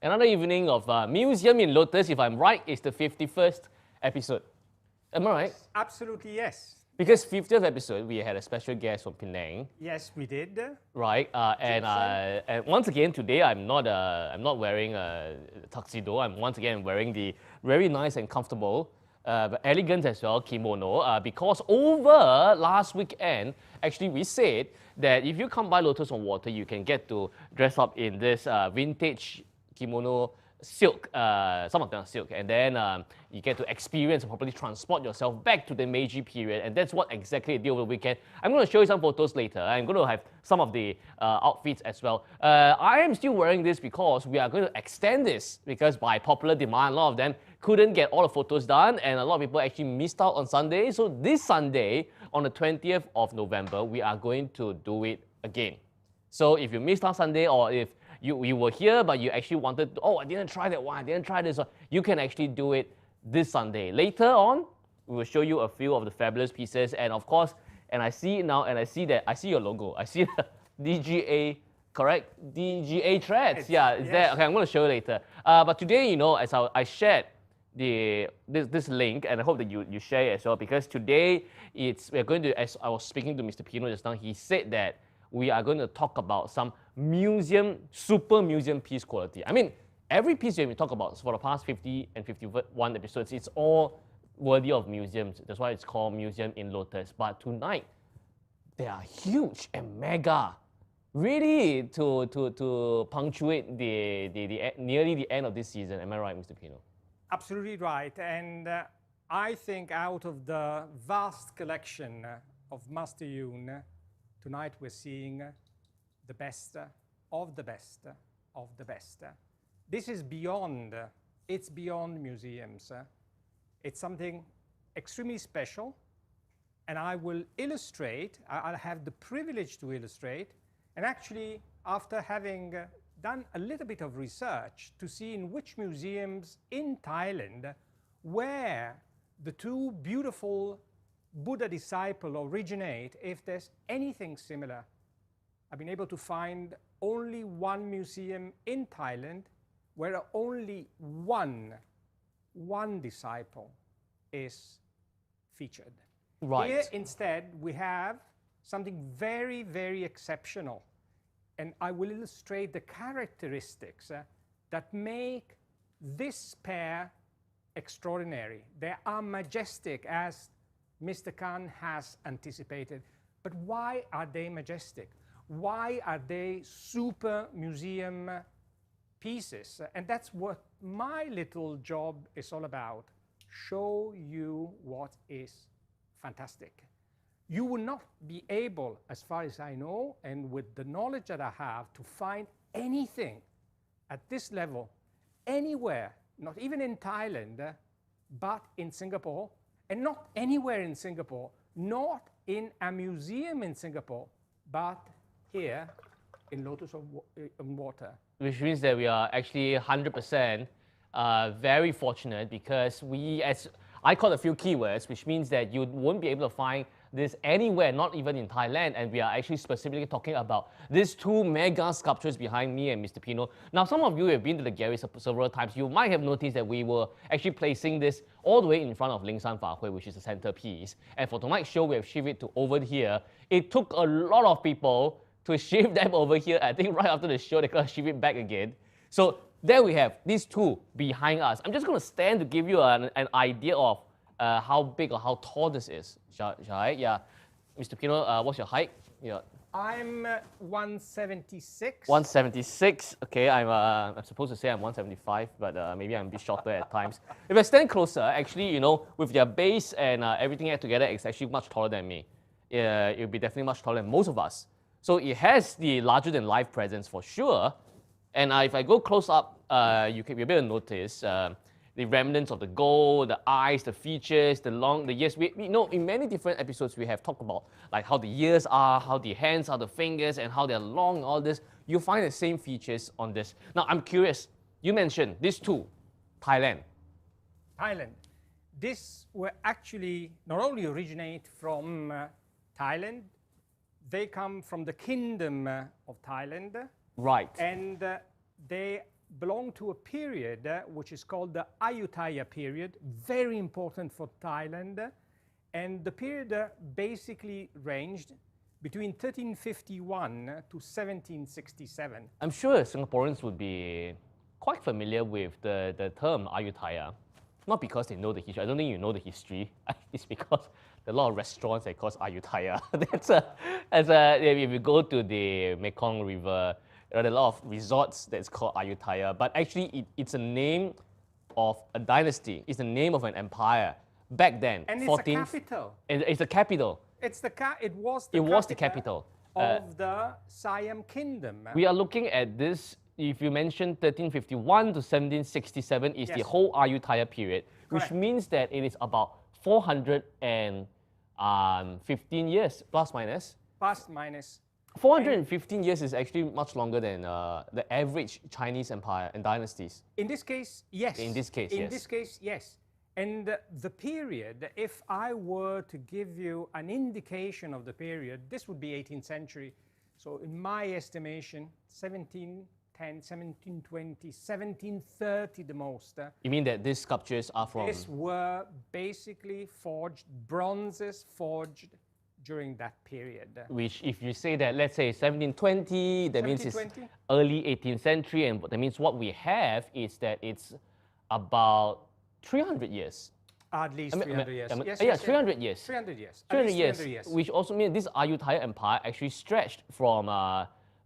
Another evening of Museum in Lotus, if I'm right, is the 51st episode. Am I right? Absolutely, yes. Because 50th episode, we had a special guest from Penang. Yes, we did. Right, and once again today I'm not wearing a tuxedo. I'm once again wearing the very nice and comfortable, but elegant as well kimono. Because over last weekend, actually we said that if you come by Lotus on Water, you can get to dress up in this vintage kimono silk, some of them are silk, and then you get to experience and properly transport yourself back to the Meiji period, and that's what exactly I did over the weekend. I'm going to show you some photos later. I'm going to have some of the outfits as well. I am still wearing this because we are going to extend this, because by popular demand, a lot of them couldn't get all the photos done, and a lot of people actually missed out on Sunday. So this Sunday, on the 20th of November, we are going to do it again. So if you missed out Sunday, or if you were here but you actually wanted to, oh, I didn't try that one, I didn't try this one, you can actually do it this Sunday. Later on, we will show you a few of the fabulous pieces, and of course, and I see it now, and I see your logo. I see the DGA, correct? DGA threads. Yeah, it's there. Okay, I'm going to show you later. But today, you know, as I shared this link, and I hope that you share it as well, because today we're going to, as I was speaking to Mr. Pino just now, he said that we are going to talk about some super museum piece quality. I mean, every piece that we talk about for the past 50 and 51 episodes, it's all worthy of museums. That's why it's called Museum in Lotus. But tonight, they are huge and mega, really to punctuate the nearly the end of this season. Am I right, Mr. Pino? Absolutely right. And I think out of the vast collection of Master Yun, tonight we're seeing the best of the best of the best. This is beyond, it's beyond museums. It's something extremely special, and I will illustrate, I'll have the privilege to illustrate, and actually after having done a little bit of research to see in which museums in Thailand where the two beautiful Buddha disciples originate, if there's anything similar. I've been able to find only one museum in Thailand where only one disciple is featured. Right. Here instead we have something very, very exceptional, and I will illustrate the characteristics that make this pair extraordinary. They are majestic, as Mr. Khan has anticipated. But why are they majestic? Why are they super museum pieces? And that's what my little job is all about. Show you what is fantastic. You will not be able, as far as I know, and with the knowledge that I have, to find anything at this level anywhere, not even in Thailand, but in Singapore, and not anywhere in Singapore, not in a museum in Singapore, but here in Lotus on Water. Which means that we are actually 100% very fortunate, because we, as I caught a few keywords, which means that you won't be able to find this anywhere, not even in Thailand. And we are actually specifically talking about these two mega sculptures behind me and Mr. Pino. Now, some of you have been to the gallery several times. You might have noticed that we were actually placing this all the way in front of Ling San Fa Hui, which is the centerpiece. And for tonight's show, we have shifted it to over here. It took a lot of people to shift them over here. I think right after the show, they got to shift it back again. So there we have these two behind us. I'm just going to stand to give you an idea of how big or how tall this is. Shall I? Yeah. Mr. Pino, what's your height? Yeah. I'm 176. 176. Okay, I'm supposed to say I'm 175, but maybe I'm a bit shorter at times. If I stand closer, actually, you know, with their base and everything together, it's actually much taller than me. It'll be definitely much taller than most of us. So it has the larger than life presence for sure. And if I go close up, you'll be able to notice the remnants of the gold, the eyes, the features, the ears. We know in many different episodes we have talked about like how the ears are, how the hands are, the fingers, and how they're long, and all this. You'll find the same features on this. Now I'm curious. You mentioned these two, Thailand. Thailand. This were actually not only originate from Thailand, they come from the kingdom of Thailand. Right. And they belong to a period which is called the Ayutthaya period, very important for Thailand. And the period basically ranged between 1351 to 1767. I'm sure Singaporeans would be quite familiar with the term Ayutthaya. Not because they know the history. I don't think you know the history. It's because there are a lot of restaurants that call Ayutthaya. If you go to the Mekong River, there are a lot of resorts that's called Ayutthaya, but actually it's a name of a dynasty. It's the name of an empire back then. And it's a capital. It's a capital. It was the capital of the Siam Kingdom. We are looking at this. If you mentioned 1351 to 1767 is the whole Ayutthaya period, which means that it is about 415 years, plus minus. Plus minus. 415 years is actually much longer than the average Chinese empire and dynasties. In this case, yes. In this case, yes. In this case, yes. And the period, if I were to give you an indication of the period, this would be 18th century. So in my estimation, 1710, 1720, 1730 the most. You mean that these sculptures are from? These were basically forged, bronzes forged during that period. Which, if you say that, let's say 1720, that means it's early 18th century, and that means what we have is that it's about 300 years. At least 300 years. Yes, 300 years. 300 years. 300 years, which also means this Ayutthaya Empire actually stretched from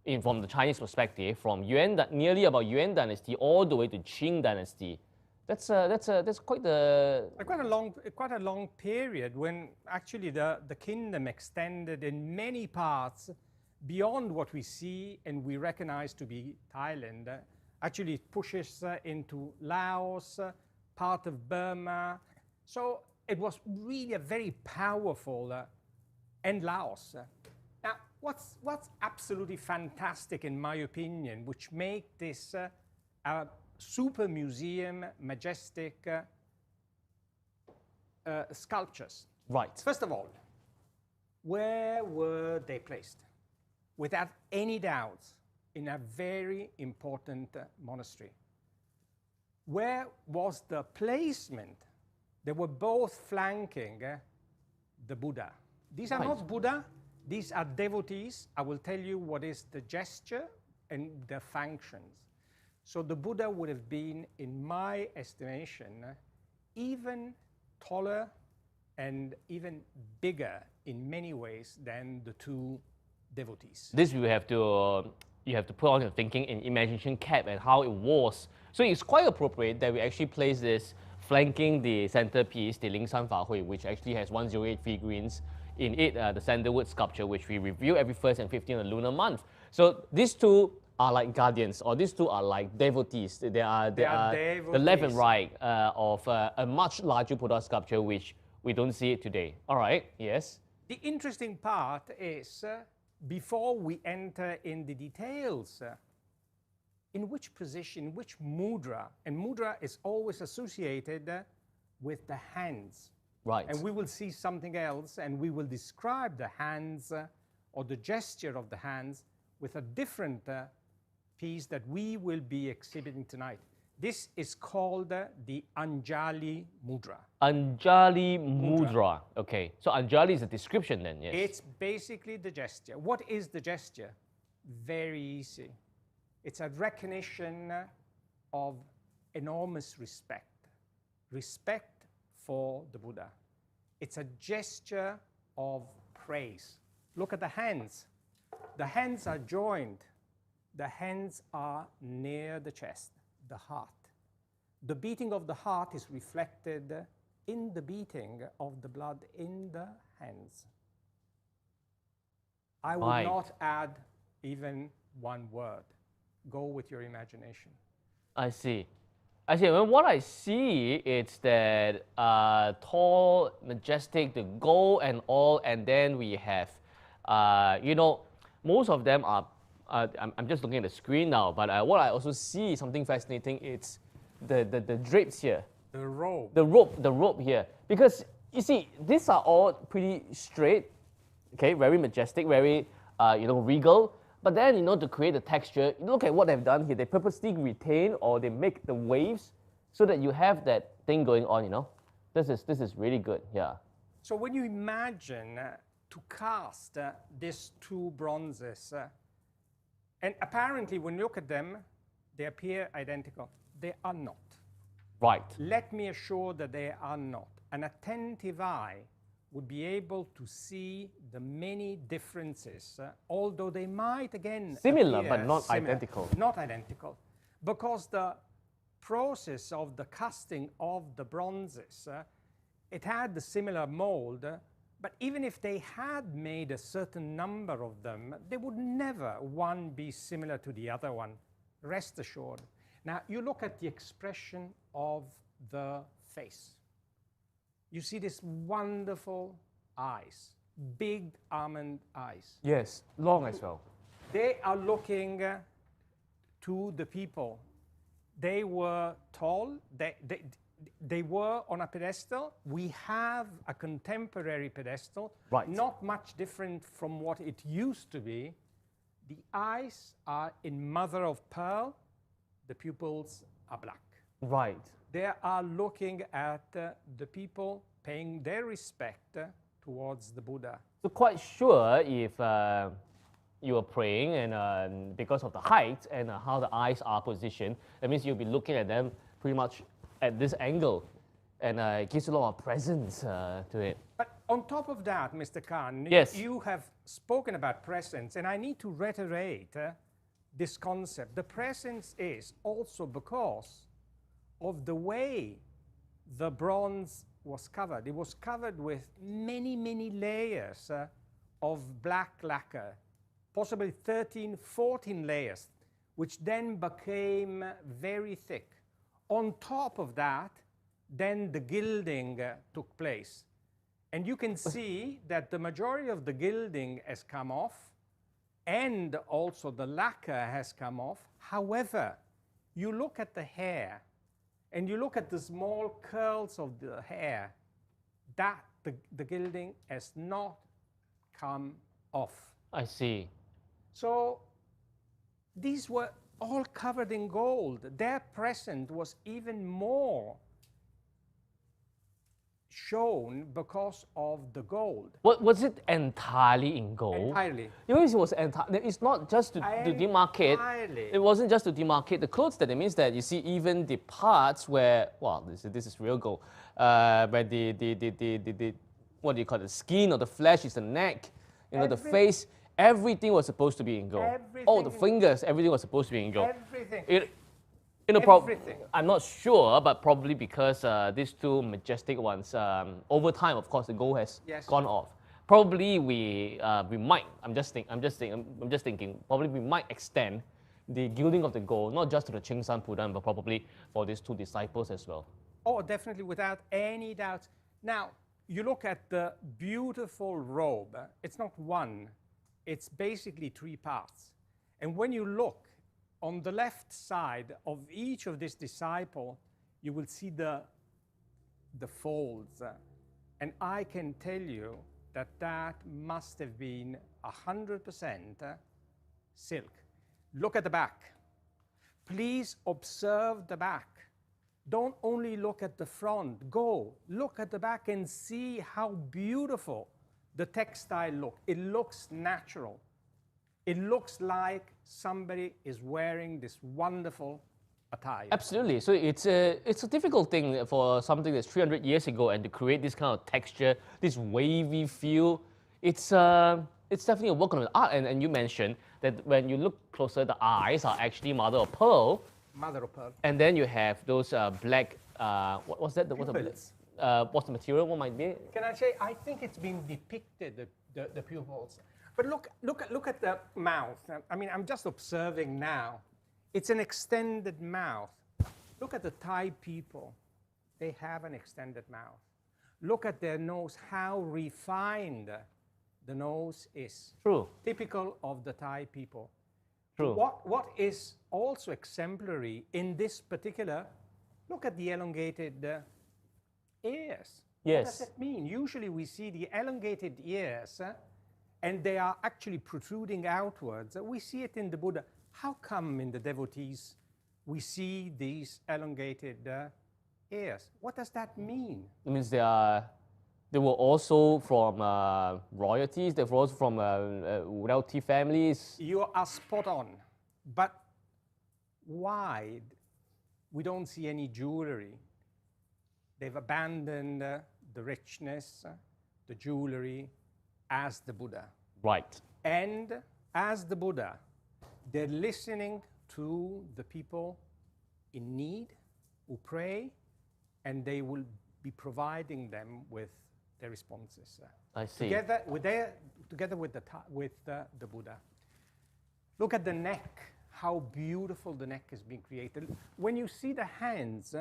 the Chinese perspective, from nearly about Yuan dynasty all the way to Qing dynasty. That's quite a long period when actually the kingdom extended in many parts beyond what we see and we recognize to be Thailand. Actually, it pushes into Laos, part of Burma. So it was really a very powerful and Laos. Now, what's absolutely fantastic in my opinion, which make this a super museum, majestic sculptures. Right. First of all, where were they placed? Without any doubts, in a very important monastery. Where was the placement? They were both flanking the Buddha. These are not Buddha, these are devotees. I will tell you what is the gesture and the functions. So the Buddha would have been, in my estimation, even taller and even bigger in many ways than the two devotees. This you have to put on your thinking and imagination cap and how it was. So it's quite appropriate that we actually place this flanking the centerpiece, the Ling San Fa Hui, which actually has 108 figurines in it, the sandalwood sculpture, which we review every 1st and 15th of the lunar month. So these two are like guardians, or these two are like devotees. They are devotees. The left and right of a much larger Buddha sculpture, which we don't see it today. All right, yes? The interesting part is, before we enter in the details, in which position, which mudra, and mudra is always associated with the hands. Right. And we will see something else, and we will describe the hands or the gesture of the hands with a different piece that we will be exhibiting tonight. This is called the Anjali Mudra. Anjali Mudra. Okay. So Anjali is a description then, yes? It's basically the gesture. What is the gesture? Very easy. It's a recognition of enormous respect. Respect for the Buddha. It's a gesture of praise. Look at the hands. The hands are joined. The hands are near the chest, the heart. The beating of the heart is reflected in the beating of the blood in the hands. I will not add even one word. Go with your imagination. I see. I see. Well, what I see is that tall, majestic, the gold and all, and then we have, you know, most of them are. I'm just looking at the screen now, but what I also see is something fascinating. It's the drapes here. The robe. The robe here, because you see, these are all pretty straight, okay, very majestic, very you know, regal. But then, you know, to create the texture, look at what they've done here. They purposely retain or they make the waves so that you have that thing going on, you know. This is really good, yeah. So when you imagine to cast these two bronzes, and apparently when you look at them, they appear identical. They are not. Right. Let me assure that they are not. An attentive eye would be able to see the many differences, although they might, again, similar, appear but not similar. identical. Not identical, because the process of the casting of the bronzes, it had the similar mold, but even if they had made a certain number of them, they would never one be similar to the other one, rest assured. Now, you look at the expression of the face. You see these wonderful eyes, big almond eyes. Yes, long as well. They are looking to the people. They were tall. They were on a pedestal. We have a contemporary pedestal, right, not much different from what it used to be. The eyes are in mother of pearl. The pupils are black. Right. They are looking at the people, paying their respect towards the Buddha. So quite sure if you are praying and because of the height and how the eyes are positioned, that means you'll be looking at them pretty much at this angle, and it gives a lot of presence to it. But on top of that, Mr. Khan, yes, you have spoken about presence, and I need to reiterate this concept. The presence is also because of the way the bronze was covered. It was covered with many, many layers of black lacquer, possibly 13, 14 layers, which then became very thick. On top of that, then the gilding took place. And you can see that the majority of the gilding has come off, and also the lacquer has come off. However, you look at the hair, and you look at the small curls of the hair, that the gilding has not come off. I see. So these were all covered in gold. Their present was even more shown because of the gold. What, was it entirely in gold? Entirely. It was it's not just to demarcate. Entirely. It wasn't just to demarcate the clothes. That it means that you see even the parts where, well, this is real gold. Where the what do you call it? The skin or the flesh is the neck. You know, the face. Everything was supposed to be in gold. Oh, the fingers. Everything was supposed to be in gold. Everything. You know, everything. I'm not sure, but probably because these two majestic ones, over time, of course, the gold has gone off. Probably we might. I'm just thinking. Probably we might extend the gilding of the gold, not just to the Chingsan Pudan, but probably for these two disciples as well. Oh, definitely, without any doubt. Now, you look at the beautiful robe. It's not one. It's basically three parts. And when you look on the left side of each of this disciple, you will see the the folds. And I can tell you that that must have been 100% silk. Look at the back. Please observe the back. Don't only look at the front. Go, look at the back and see how beautiful the textile look. It looks natural. It looks like somebody is wearing this wonderful attire. Absolutely. So it's a difficult thing for something that's 300 years ago, and to create this kind of texture, this wavy feel. It's definitely a work on art. And you mentioned that when you look closer, the eyes are actually mother of pearl. Mother of pearl. And then you have those black. What's that? Pupils. What's the material? What might be? Can I say? I think it's been depicted, the pupils. But look at the mouth. I mean, I'm just observing now. It's an extended mouth. Look at the Thai people. They have an extended mouth. Look at their nose, how refined the nose is. True. Typical of the Thai people. True. What is also exemplary in this particular, look at the elongated ears. Yes. What does that mean? Usually we see the elongated ears and they are actually protruding outwards. We see it in the Buddha. How come in the devotees we see these elongated ears? What does that mean? It means they were also from royalties. They were also from wealthy families. You are spot on. But why we don't see any jewelry? They've abandoned the richness, the jewelry, as the Buddha. Right. And as the Buddha, they're listening to the people in need who pray, and they will be providing them with their responses. I see. Together with the Buddha. Look at the neck, how beautiful the neck has been created. When you see the hands,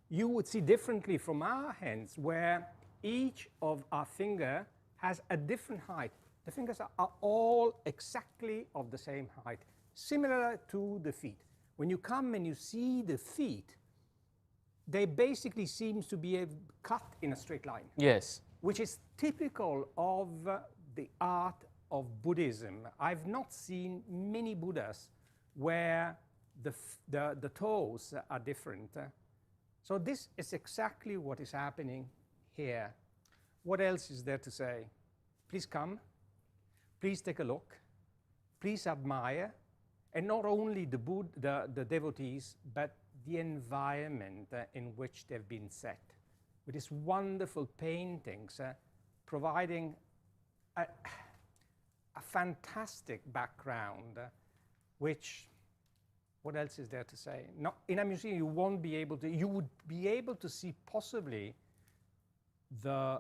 you would see differently from our hands, where each of our finger has a different height. The fingers are all exactly of the same height, similar to the feet. When you come and you see the feet, they basically seem to be cut in a straight line. Yes. Which is typical of the art of Buddhism. I've not seen many Buddhas where the toes are different. So this is exactly what is happening here. What else is there to say? Please come. Please take a look. Please admire. And not only the devotees, but the environment in which they've been set. With these wonderful paintings providing a fantastic background, which, what else is there to say? No, in a museum you won't be able to, you would be able to see possibly the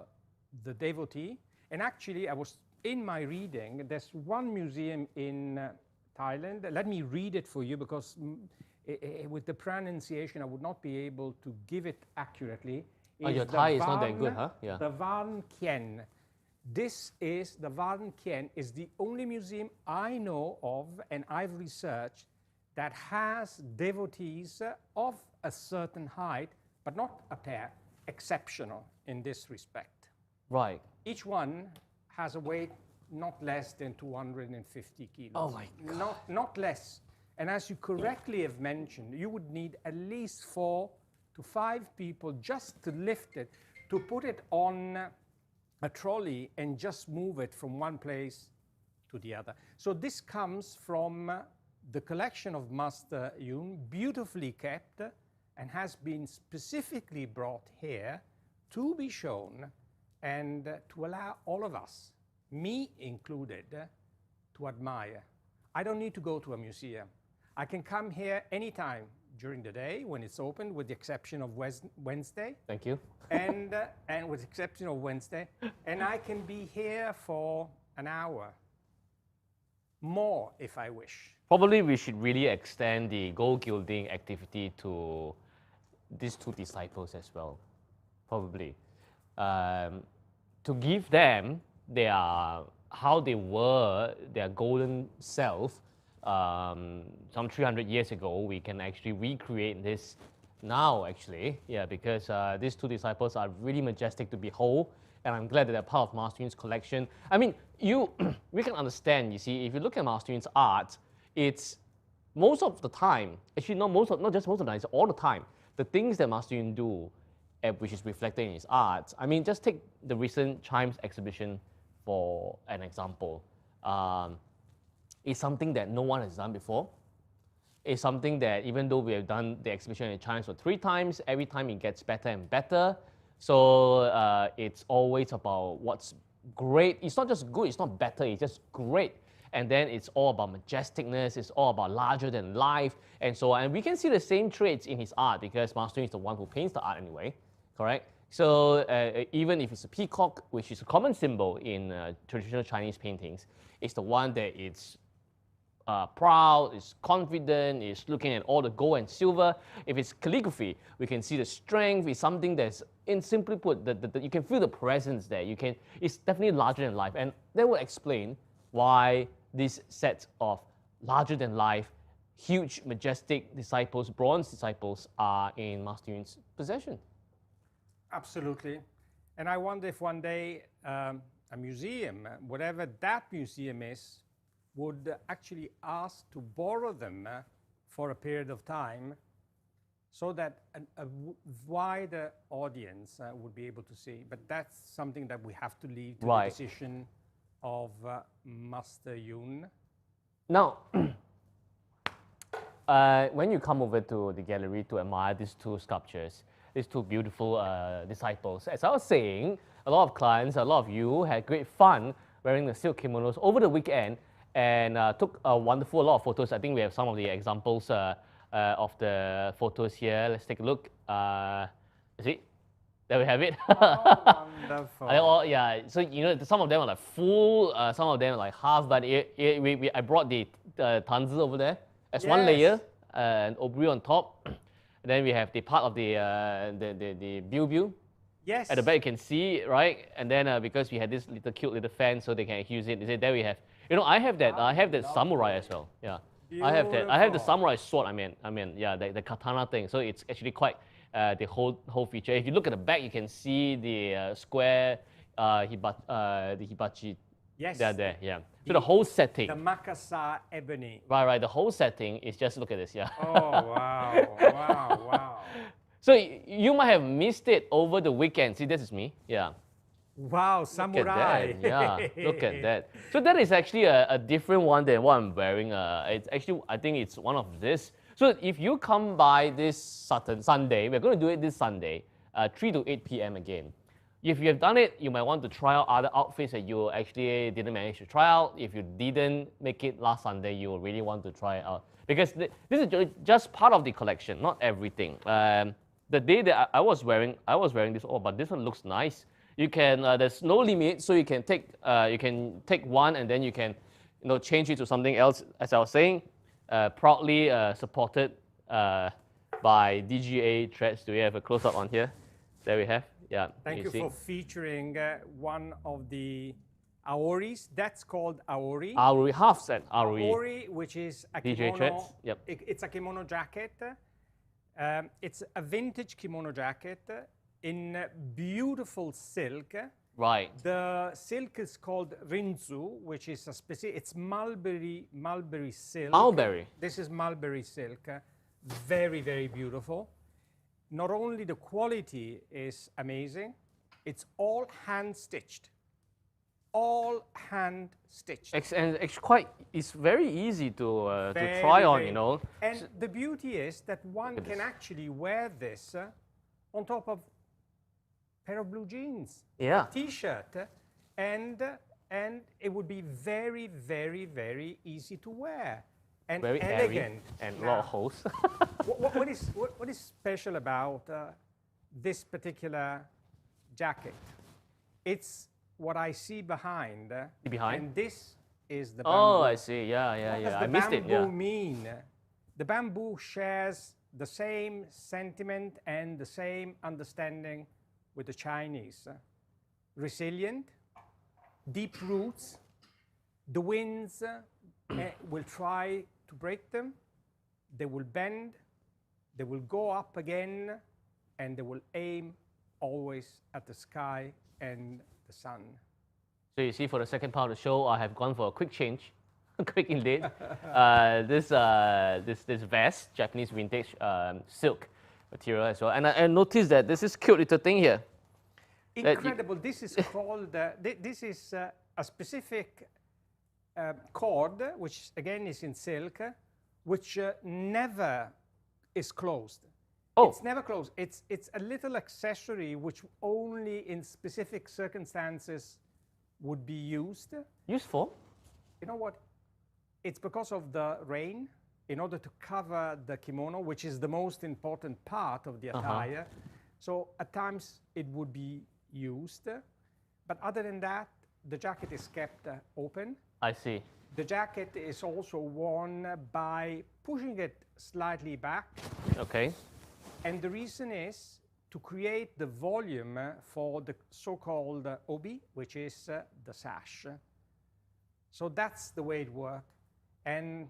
devotee. And actually, I was in my reading, there's one museum in Thailand. Let me read it for you, because with the pronunciation I would not be able to give it accurately. Your Thai is not that good, huh? Yeah. The Van Kien. This is, the Van Kien is the only museum I know of, and I've researched, that has devotees of a certain height, but not a pair, exceptional in this respect. Right. Each one has a weight not less than 250 kilos. Oh my God. Not less. And as you correctly have mentioned, you would need at least 4 to 5 people just to lift it, to put it on a trolley and just move it from one place to the other. So this comes from the collection of Master Yun, beautifully kept, and has been specifically brought here to be shown and to allow all of us, me included, to admire. I don't need to go to a museum. I can come here anytime during the day when it's open, with the exception of Wednesday. Thank you. And with the exception of Wednesday. And I can be here for an hour, more if I wish. Probably we should really extend the gold gilding activity to these two disciples as well. Probably. To give them how they were, their golden self, some 300 years ago, we can actually recreate this now, actually, yeah, because these two disciples are really majestic to behold, and I'm glad that they're part of Master Yun's collection. I mean, we can understand, you see, if you look at Master Yun's art, it's most of the time, actually not just most of the time, it's all the time, the things that Master Yun do, which is reflected in his art. I mean, just take the recent Chimes exhibition for an example. It's something that no one has done before. It's something that even though we have done the exhibition in Chimes for 3 times, every time it gets better and better. So it's always about what's great. It's not just good, it's not better, it's just great. And then it's all about majesticness, it's all about larger than life, and so on. And we can see the same traits in his art because Master Yun is the one who paints the art anyway, correct? So even if it's a peacock, which is a common symbol in traditional Chinese paintings, it's the one that it's proud, is confident, is looking at all the gold and silver. If it's calligraphy, we can see the strength. It's something that's, in simply put, you can feel the presence there. It's definitely larger than life, and that will explain why this set of larger than life, huge, majestic disciples, bronze disciples, are in Master Yun's possession. Absolutely. And I wonder if one day a museum, whatever that museum is, would actually ask to borrow them for a period of time so that a wider audience would be able to see. But that's something that we have to leave to the decision of Master Yun. Now, when you come over to the gallery to admire these two sculptures, these two beautiful disciples, as I was saying, a lot of clients, a lot of you had great fun wearing the silk kimonos over the weekend and took a lot of photos. I think we have some of the examples of the photos here. Let's take a look. See? There we have it. Oh, wonderful. Yeah, so you know, some of them are like full, some of them are like half, but I brought the tanzi over there as one layer, and obri on top. And then we have the part of the biu. Yes. At the back you can see, right? And then because we had this cute little fan so they can use it. They say there we have. You know, I have that samurai as well. Yeah. Beautiful. I have the samurai sword. I mean, yeah, the katana thing. So it's actually quite the whole feature. If you look at the back, you can see the square the hibachi. Yes. There, yeah. So the whole setting. The Makassar ebony. Right. The whole setting is just, look at this, yeah. Oh, wow. So you might have missed it over the weekend. See, this is me, yeah. Wow, samurai. Look at that. Yeah, look at that. So that is actually a different one than what I'm wearing. It's actually, I think it's one of this. So if you come by this Sunday, we're going to do it this Sunday, 3 to 8 p.m. again. If you have done it, you might want to try out other outfits that you actually didn't manage to try out. If you didn't make it last Sunday, you will really want to try it out. Because this is just part of the collection, not everything. The day that I was wearing this, but this one looks nice. You can, there's no limit, so you can take one and then you can, change it to something else. As I was saying, proudly supported by DGA Threads. Do we have a close-up on here? There we have. Yeah. Thank you for featuring one of the aoris. That's called aori. Aori, half set aori. Aori, which is a DJ kimono. Threads. Yep. It's a kimono jacket. It's a vintage kimono jacket in beautiful silk. Right. The silk is called rinzu, which is a specific. It's mulberry silk. Mulberry. This is mulberry silk. Very, very beautiful. Not only the quality is amazing, it's all hand stitched. All hand stitched. And it's very easy to try on, And the beauty is that one can actually wear this on top of a pair of blue jeans, yeah, a t-shirt, and it would be very, very, very easy to wear. And very elegant. And a lot of holes. what is special about this particular jacket? It's what I see behind. Behind? And this is the bamboo. Oh, I see. Yeah. I missed it. What does the bamboo mean? The bamboo shares the same sentiment and the same understanding with the Chinese. Resilient, deep roots. The winds will try to break them. They will bend, They will go up again, and they will aim always at the sky and the sun. So you see, for the second part of the show, I have gone for a quick change, quick indeed. This vest, Japanese vintage silk material as well. And I noticed that this is cute little thing here. Incredible. This is called, this is a specific cord, which again is in silk, which never is closed. Oh. It's never closed. It's a little accessory which only in specific circumstances would be used. Used for? You know what? It's because of the rain, in order to cover the kimono, which is the most important part of the attire. So at times it would be used. But other than that, the jacket is kept open. I see. The jacket is also worn by pushing it slightly back. Okay. And the reason is to create the volume for the so-called obi, which is the sash. So that's the way it works. And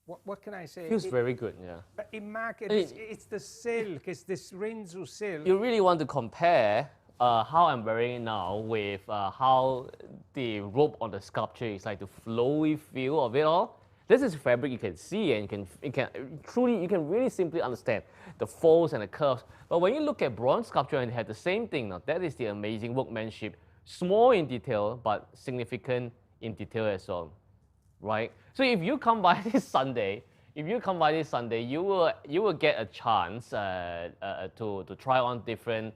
what can I say? Feels very good, yeah. But it's the silk, it's this Rinzu silk. You really want to compare how I'm wearing it now with how the rope on the sculpture is, like the flowy feel of it all. This is fabric you can see, and you can really simply understand the folds and the curves. But when you look at bronze sculpture and they have the same thing, now that is the amazing workmanship, small in detail but significant in detail as well, right? So if you come by this Sunday, you will get a chance to try on different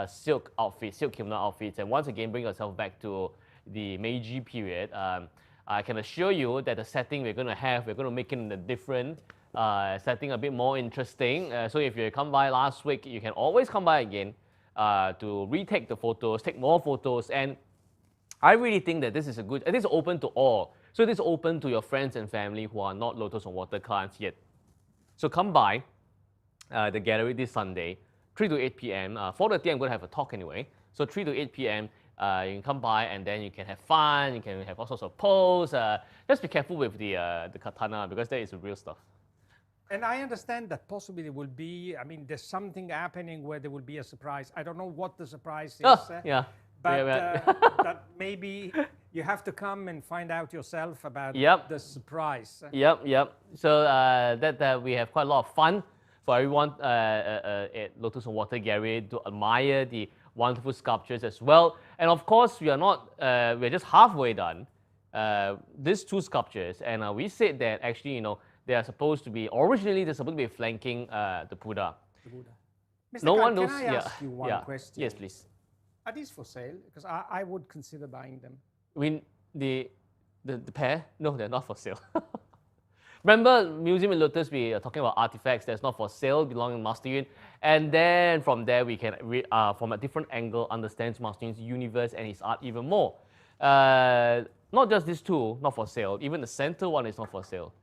silk outfits, silk kimono outfits, and once again bring yourself back to the Meiji period. I can assure you that the setting we're going to make it in a different setting, a bit more interesting. So if you come by last week, you can always come by again to retake the photos, take more photos. And I really think that this is this is open to all. So this is open to your friends and family who are not Lotus on Water clients yet. So come by the gallery this Sunday, 3 to 8 p.m. 4:30 I'm going to have a talk anyway. So 3 to 8 p.m. You can come by and then you can have fun, you can have all sorts of pose. Just be careful with the katana, because that is the real stuff. And I understand that possibly there will be, I mean, there's something happening where there will be a surprise. I don't know what the surprise is. Yeah. But that maybe you have to come and find out yourself about the surprise. Yep. So that we have quite a lot of fun for everyone at Lotus on Water Gallery to admire the wonderful sculptures as well. And of course, we're just halfway done. These two sculptures, and we said that actually, they are supposed to be, originally they're supposed to be flanking the Buddha. Mr. No Khan, one knows. Can I ask you one question? Yes, please. Are these for sale? Because I would consider buying them. I mean, the pair? No, they're not for sale. Remember, Museum in Lotus, we are talking about artifacts that's not for sale, belonging to Master Yun. And then from there, we can, from a different angle, understand Master Yun's universe and his art even more. Not just these two, not for sale. Even the center one is not for sale.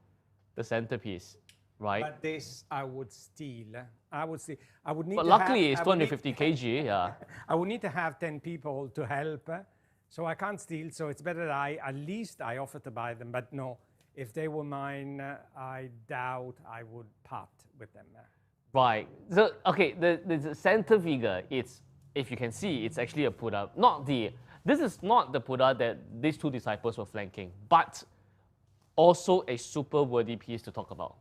The centerpiece, right? But this I would steal. I would steal. I would need. But to luckily, have, it's 250 kg. Yeah. I would need to have 10 people to help, so I can't steal. So it's better that at least I offer to buy them. But no, if they were mine, I doubt I would part with them. Right. So okay, the center figure. It's, if you can see, it's actually a Buddha. This is not the Buddha that these two disciples were flanking, but also a super worthy piece to talk about.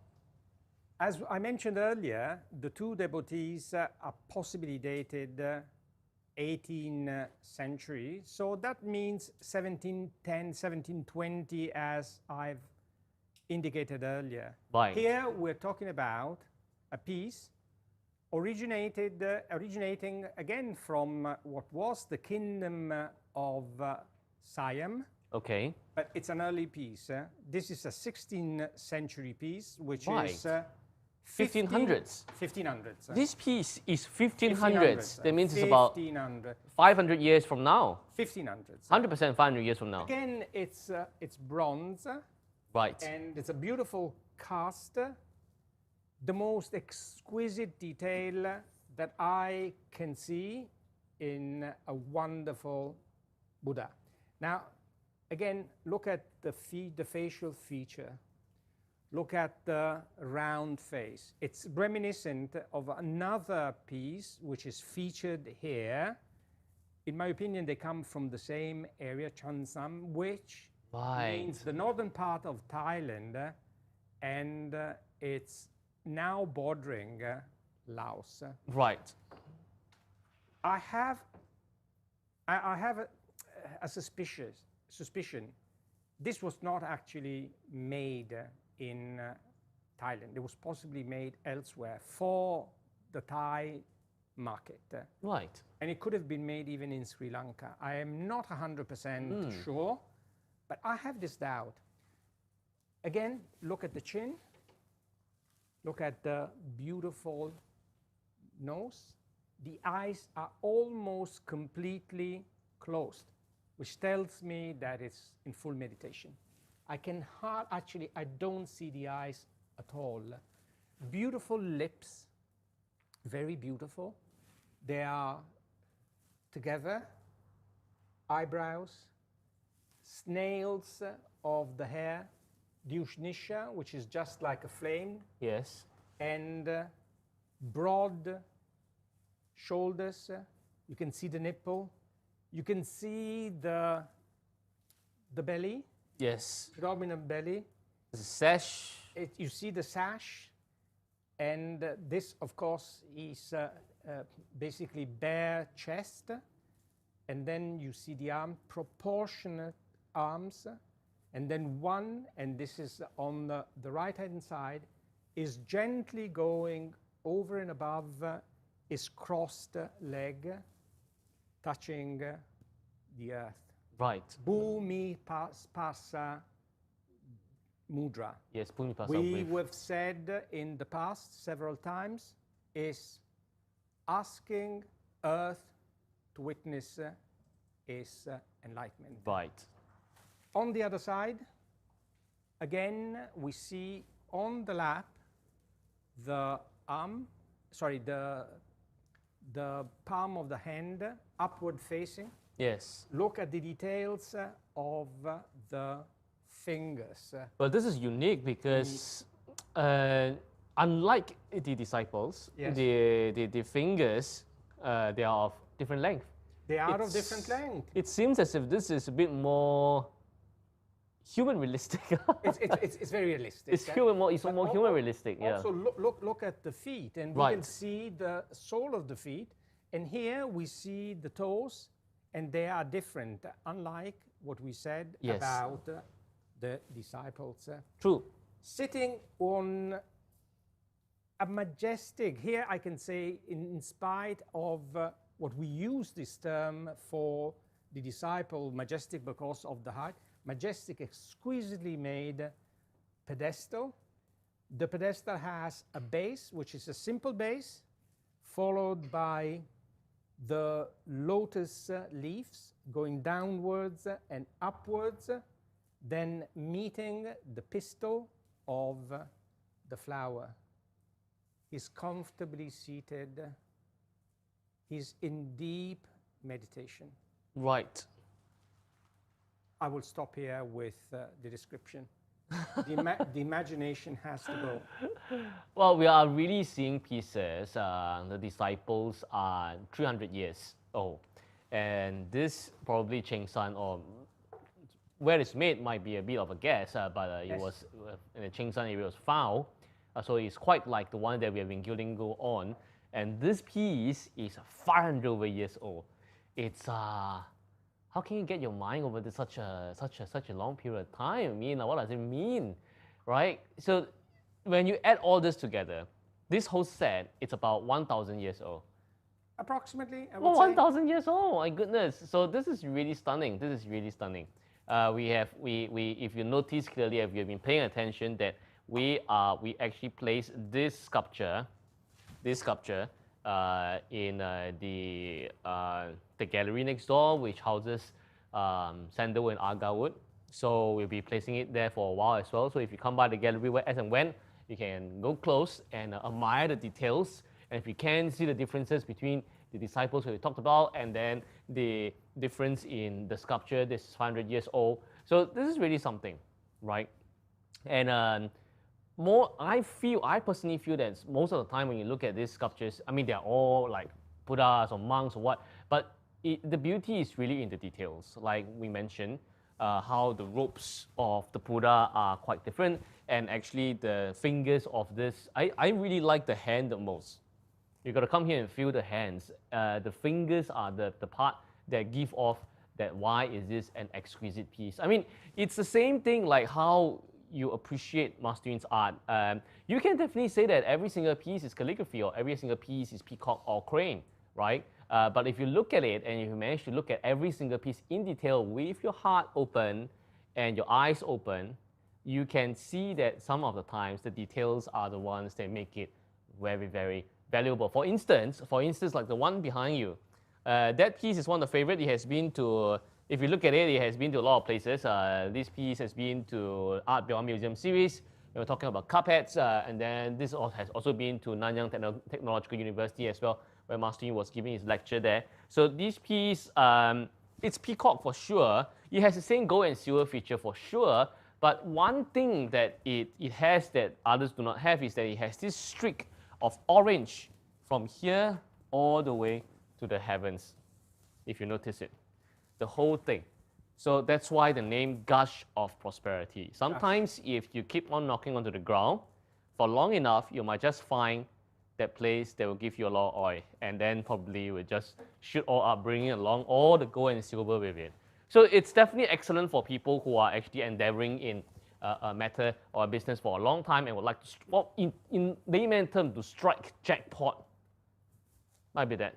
As I mentioned earlier, the two devotees are possibly dated 18th century. So that means 1710, 1720, as I've indicated earlier. Right. Here we're talking about a piece originating again from what was the kingdom of Siam. Okay. But it's an early piece. This is a 16th century piece, which is 1500s. 1500s. This piece is 1500s. That means it's about 1500. 500 years from now. 1500s. 100% 500 years from now. Again, it's bronze. Right. And it's a beautiful cast. The most exquisite detail that I can see in a wonderful Buddha. Now, again, look at the facial feature. Look at the round face. It's reminiscent of another piece which is featured here. In my opinion, they come from the same area, Chansam, which means the northern part of Thailand, and it's now bordering Laos. Right. I have a suspicion. This was not actually made in Thailand. It was possibly made elsewhere for the Thai market. Right. And it could have been made even in Sri Lanka. I am not 100% sure, but I have this doubt. Again, look at the chin. Look at the beautiful nose. The eyes are almost completely closed, which tells me that it's in full meditation. I don't see the eyes at all. Beautiful lips, very beautiful. They are together. Eyebrows, snails of the hair, Dyushnisha, which is just like a flame. Yes. And broad shoulders. You can see the nipple. You can see the belly. Yes. Predominant belly. The sash. You see the sash. And this, of course, is basically bare chest. And then you see the arm, proportionate arms. And then one, and this is on the right-hand side, is gently going over and above his crossed leg, touching the earth. Right. Bhumi Pasa Mudra. Yes, Bhumi Pasa. We have said in the past several times, is asking earth to witness his enlightenment. Right. On the other side, again, we see on the lap the palm of the hand upward facing. Yes. Look at the details of the fingers. Well, this is unique because unlike the disciples, Yes. the fingers, they are of different length. They are of different length. It seems as if this is a bit more human realistic. It's very realistic. It's more human realistic. Yeah. Also, look at the feet, and we can see the sole of the feet. And here we see the toes, and they are different, unlike what we said about the disciples. True. Sitting on a majestic, here I can say, in spite of what we use this term for the disciple, majestic because of the height, majestic, exquisitely made pedestal. The pedestal has a base, which is a simple base, followed by the lotus leaves going downwards and upwards, then meeting the pistil of the flower. He's comfortably seated. He's in deep meditation. Right. I will stop here with the description. The imagination has to go. Well, we are really seeing pieces. The disciples are 300 years old. And this probably Cheng San, or where it's made might be a bit of a guess, but it was in the Cheng San area, was found. So it's quite like the one that we have been gilding go on. And this piece is 500 over years old. It's how can you get your mind over this such a long period of time? I mean, what does it mean, right? So when you add all this together, this whole set, it's about 1,000 years old. Approximately, I would say. 1,000 years old, my goodness. So this is really stunning. This is really stunning. If you notice clearly, if you've been paying attention, that we actually place this sculpture in the gallery next door, which houses sandalwood and agar wood. So we'll be placing it there for a while as well. So if you come by the gallery as and when, you can go close and admire the details. And if you can see the differences between the disciples who we talked about and then the difference in the sculpture, this is 500 years old. So this is really something, right? And I personally feel that most of the time when you look at these sculptures, I mean, they're all like Buddhas or monks or what, but the beauty is really in the details. Like we mentioned, how the ropes of the Buddha are quite different, and actually the fingers of this, I really like the hand the most. You got to come here and feel the hands. The fingers are the part that give off that why is this an exquisite piece. I mean, it's the same thing like how you appreciate Master Yun's art. You can definitely say that every single piece is calligraphy or every single piece is peacock or crane, right? But if you look at it and if you manage to look at every single piece in detail with your heart open and your eyes open, you can see that some of the times the details are the ones that make it very, very valuable. For instance, like the one behind you, that piece is one of the favorite. It has been to, if you look at it, it has been to a lot of places. This piece has been to Art Beyond Museum series. We were talking about carpets, and then this has also been to Nanyang Technological University as well, where Master Yun was giving his lecture there. So this piece, it's peacock for sure. It has the same gold and silver feature for sure. But one thing that it has that others do not have is that it has this streak of orange from here all the way to the heavens, if you notice it, the whole thing. So that's why the name Gush of Prosperity. Sometimes if you keep on knocking onto the ground for long enough, you might just find that place that will give you a lot of oil, and then probably will just shoot all up, bringing along all the gold and silver with it. So it's definitely excellent for people who are actually endeavoring in a matter or a business for a long time and would like to, well, in layman terms, to strike jackpot. Might be that.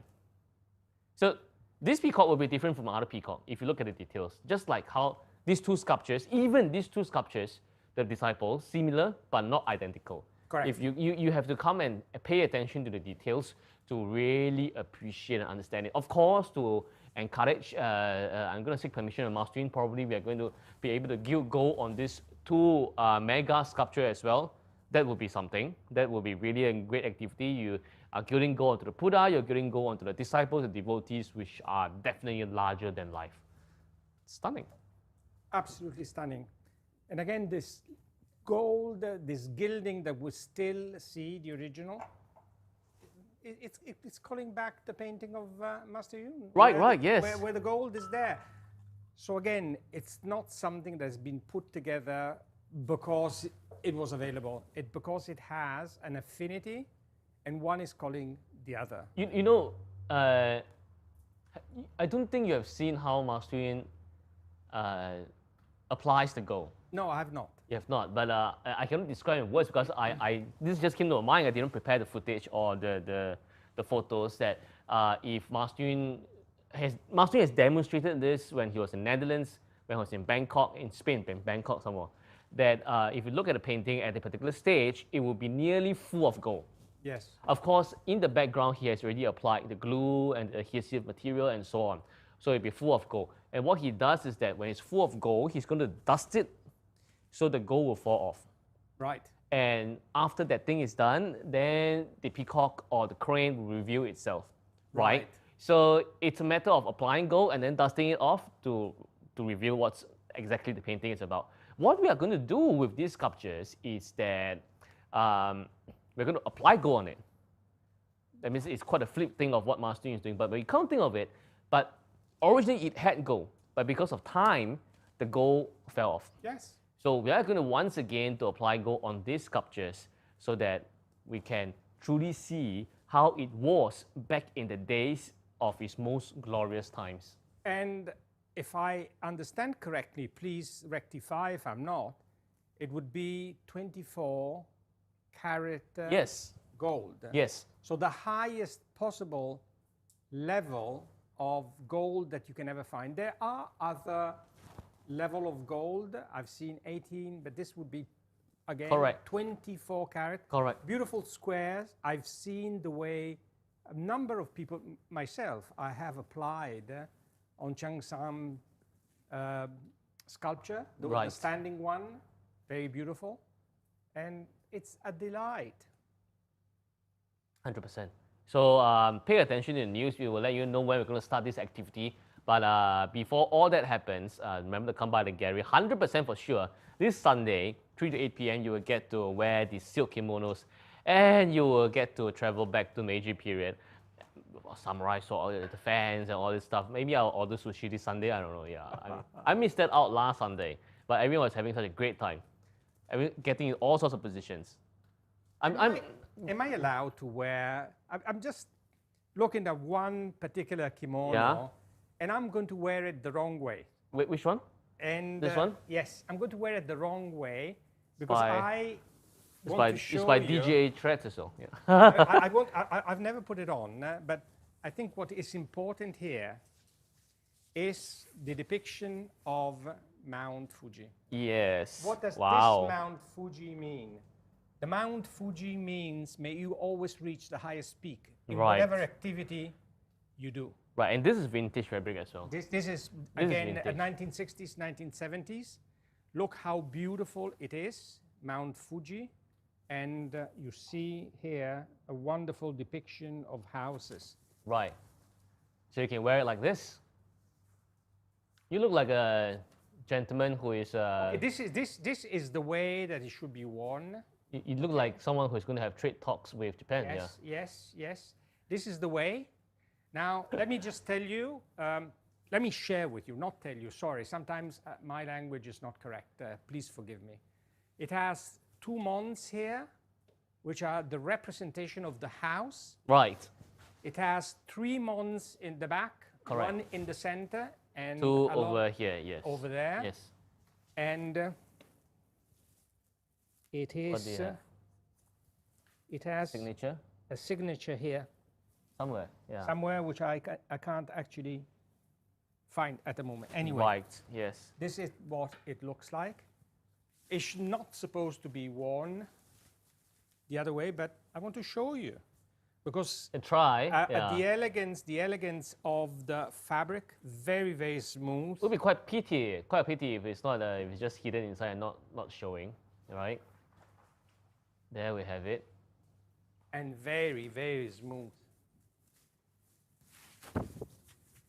So this peacock will be different from other peacock if you look at the details. Just like how these two sculptures, even these two sculptures, the disciples, similar but not identical. Correct. If you have to come and pay attention to the details to really appreciate and understand it. Of course, to encourage, I'm going to seek permission of Master Yun. Probably we are going to be able to go on this two mega sculpture as well. That would be something. That would be really a great activity. You are gilding gold onto the Buddha, you're gilding gold onto the disciples and devotees, which are definitely larger than life. Stunning. Absolutely stunning. And again, this gold, this gilding that we still see the original, it's calling back the painting of Master Yun. Right, yes. Where the gold is there. So again, it's not something that's been put together because it was available. Because it has an affinity, and one is calling the other. You know, I don't think you have seen how Master Yun applies the gold. No, I have not. You have not, but I cannot describe in words because this just came to my mind. I didn't prepare the footage or the photos that if Master Yun has demonstrated this when he was in Netherlands, when he was in Bangkok, in Spain, in Bangkok somewhere, that if you look at the painting at a particular stage, it will be nearly full of gold. Yes. Of course, in the background, he has already applied the glue and the adhesive material and so on. So it'll be full of gold. And what he does is that when it's full of gold, he's going to dust it so the gold will fall off. Right. And after that thing is done, then the peacock or the crane will reveal itself, right? So it's a matter of applying gold and then dusting it off to reveal what's exactly the painting is about. What we are going to do with these sculptures is that we're going to apply gold on it. That means it's quite a flip thing of what Master Yun is doing, but we can't think of it. But originally it had gold, but because of time, the gold fell off. Yes. So we are going to once again to apply gold on these sculptures so that we can truly see how it was back in the days of its most glorious times. And if I understand correctly, please rectify if I'm not, it would be 24 carat yes. gold. Yes. So the highest possible level of gold that you can ever find. There are other level of gold. I've seen 18, but this would be, again, correct. 24 carat. Correct. Beautiful squares. I've seen the way a number of people, myself, I have applied on Changsam sculpture, the standing one, very beautiful. And it's a delight. 100%. So pay attention to the news. We will let you know when we're going to start this activity. But before all that happens, remember to come by the gallery. 100% for sure. This Sunday, 3 to 8 p.m., you will get to wear the silk kimonos, and you will get to travel back to Meiji period. Samurai sword, the fans, and all this stuff. Maybe I'll order sushi this Sunday. I don't know. Yeah, I missed that out last Sunday, but everyone was having such a great time. Getting in all sorts of positions. Am I allowed to wear? I'm just looking at one particular kimono, Yeah. and I'm going to wear it the wrong way. Wait, which one? And This one? Yes, I'm going to wear it the wrong way because It's want by, to show it's by you. DJA Threads or so. Yeah. I've never put it on, but I think what is important here is the depiction of Mount Fuji. Yes. What does wow. this Mount Fuji mean? The Mount Fuji means may you always reach the highest peak in Right. whatever activity you do. Right, and this is vintage fabric as well. This is, This is again, vintage. 1960s, 1970s. Look how beautiful it is, Mount Fuji. And you see here a wonderful depiction of houses. Right. So you can wear it like this. You look like a gentleman who is. This is the way that it should be worn. You look like someone who's going to have trade talks with Japan. Yes, yes, yes. This is the way. Now, let me just tell you, let me share with you, not tell you, sorry. Sometimes my language is not correct. Please forgive me. It has 2 months here, which are the representation of the house. Yeah. Right. It has 3 months in the back, Correct. 1 in the center, and 2 along over here. Yes. over there. Yes. And it What do you is, have? it has Signature a signature here, somewhere. Yeah. somewhere which I can't actually find at the moment. Anyway, Right. Yes. this is what it looks like. It's not supposed to be worn the other way, but I want to show you because And try. Yeah. the elegance of the fabric, very, very smooth. It would be quite a pity if it's not if it's just hidden inside and not showing. Right. There we have it. And very, very smooth.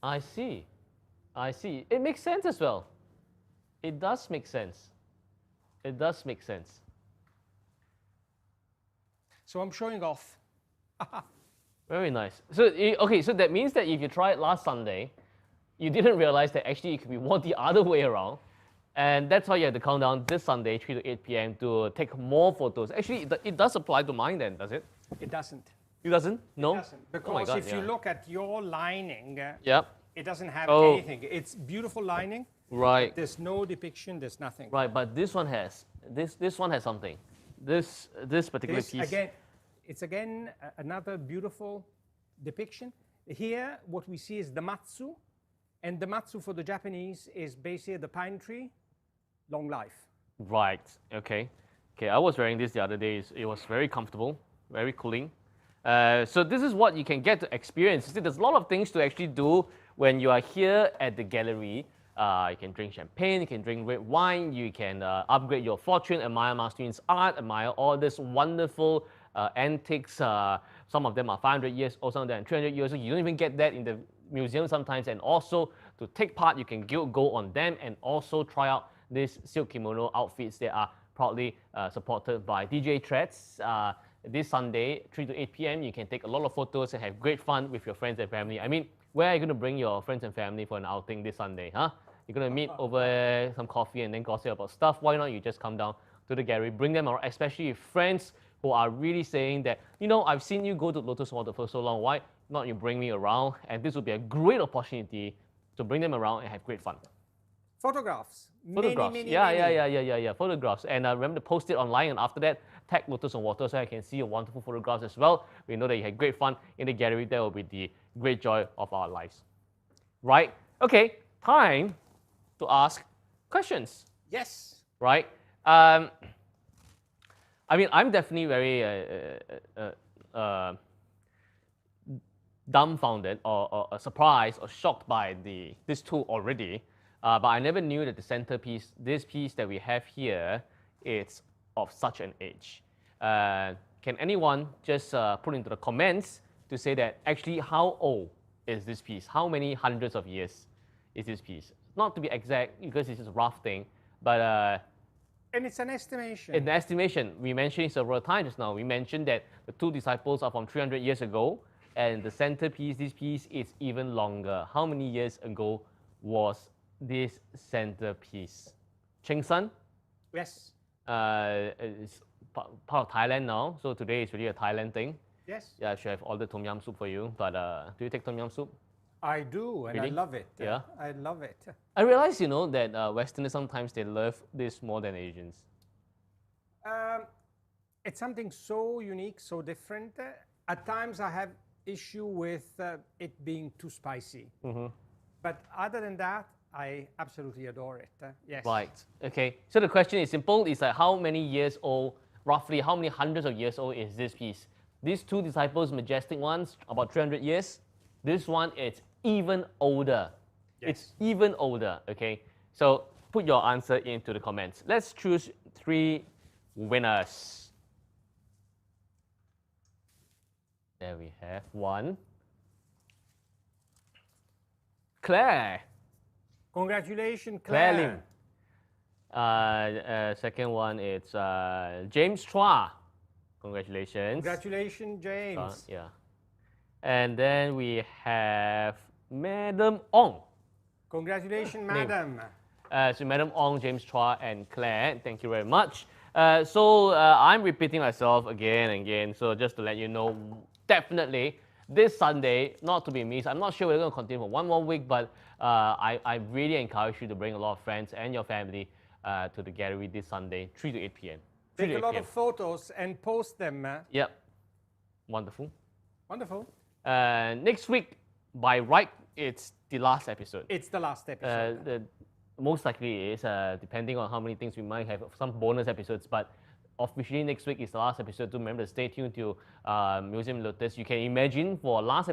I see. I see. It makes sense as well. It does make sense. It does make sense. So I'm showing off. Very nice. So okay, so that means that if you tried last Sunday, you didn't realize that actually it could be worn the other way around. And that's why you have to count down this Sunday, 3 to 8 p.m. to take more photos. Actually, it does apply to mine then, does it? It doesn't. It doesn't? No? It doesn't. Oh my Because God, if you look at your lining, Yep. it doesn't have Oh. anything. It's beautiful lining. Right. There's no depiction. There's nothing. Right, but this one has. This one has something. This particular This, piece. again, it's again another beautiful depiction. Here, what we see is the matsu. And the matsu for the Japanese is basically the pine tree, long life. Right. Okay. Okay. I was wearing this the other day. It was very comfortable, very cooling. So this is what you can get to experience. You see, there's a lot of things to actually do when you are here at the gallery. You can drink champagne, you can drink red wine, you can upgrade your fortune, admire Master Yu's art, admire all this wonderful antiques. Some of them are 500 years old, some of them are 300 years old. You don't even get that in the museum sometimes. And also to take part, you can go on them and also try out these silk kimono outfits that are proudly supported by DJ Threads. This Sunday, 3 to 8 p.m., you can take a lot of photos and have great fun with your friends and family. I mean, where are you going to bring your friends and family for an outing this Sunday, huh? You're going to meet over some coffee and then gossip about stuff. Why not you just come down to the gallery, bring them around, especially if friends who are really saying that, you know, I've seen you go to Lotus Water for so long, why not you bring me around? And this would be a great opportunity to bring them around and have great fun. Photographs. Photographs. Many, Yeah. Photographs. And remember to post it online, and after that, tag Lotus on Water so I can see your wonderful photographs as well. We know that you had great fun in the gallery. That will be the great joy of our lives. Right? Okay, time to ask questions. Yes. Right? I mean, I'm definitely very dumbfounded or surprised or shocked by this tool already. But I never knew that the centerpiece, this piece that we have here, it's of such an age. Can anyone just put into the comments to say that actually how old is this piece? How many hundreds of years is this piece. Not to be exact, because it's just a rough thing, but and it's an estimation. in the estimation, we mentioned it several times just now. We mentioned that the two disciples are from 300 years ago, and the centerpiece, this piece, is even longer. How many years ago was this centerpiece? Cheng San? Yes. It's part of Thailand now, so today is really a Thailand thing. Yes. Yeah, I should have ordered tom yum soup for you, but do you take tom yum soup? I do, and Really? I love it. Yeah? I love it. I realize, you know, that Westerners sometimes they love this more than Asians. It's something so unique, so different. At times I have issue with it being too spicy. But other than that, I absolutely adore it. Yes. Right. Okay. So the question is simple. It's like how many years old, roughly how many hundreds of years old is this piece? These two disciples, majestic ones, about 300 years. This one is even older. Yes. It's even older. Okay. So put your answer into the comments. Let's choose 3 winners. There we have one. Claire. Congratulations, Claire Claire. Lim. Second one, it's James Chua. Congratulations. Congratulations, James. Yeah. And then we have Madam Ong. Congratulations, madam. So Madam Ong, James Chua, and Claire, thank you very much. So I'm repeating myself again and again. So just to let you know, definitely this Sunday, not to be missed. I'm not sure we're going to continue for one more week, but I really encourage you to bring a lot of friends and your family to the gallery this Sunday, 3 to 8 p.m. Take a lot of photos and post them. Yep. Wonderful. Wonderful. Next week, by right, it's the last episode. It's the last episode. Most likely it is, depending on how many things we might have, some bonus episodes, but officially next week is the last episode. So remember to stay tuned to Museum Lotus. You can imagine for last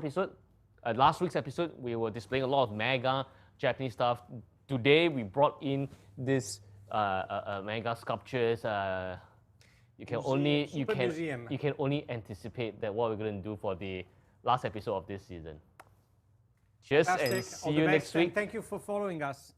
week's episode, we were displaying a lot of mega Japanese stuff. Today, we brought in this mega sculptures. You can only anticipate that what we're going to do for the last episode of this season. Cheers. Fantastic. And see All you the next best, and week. thank you for following us.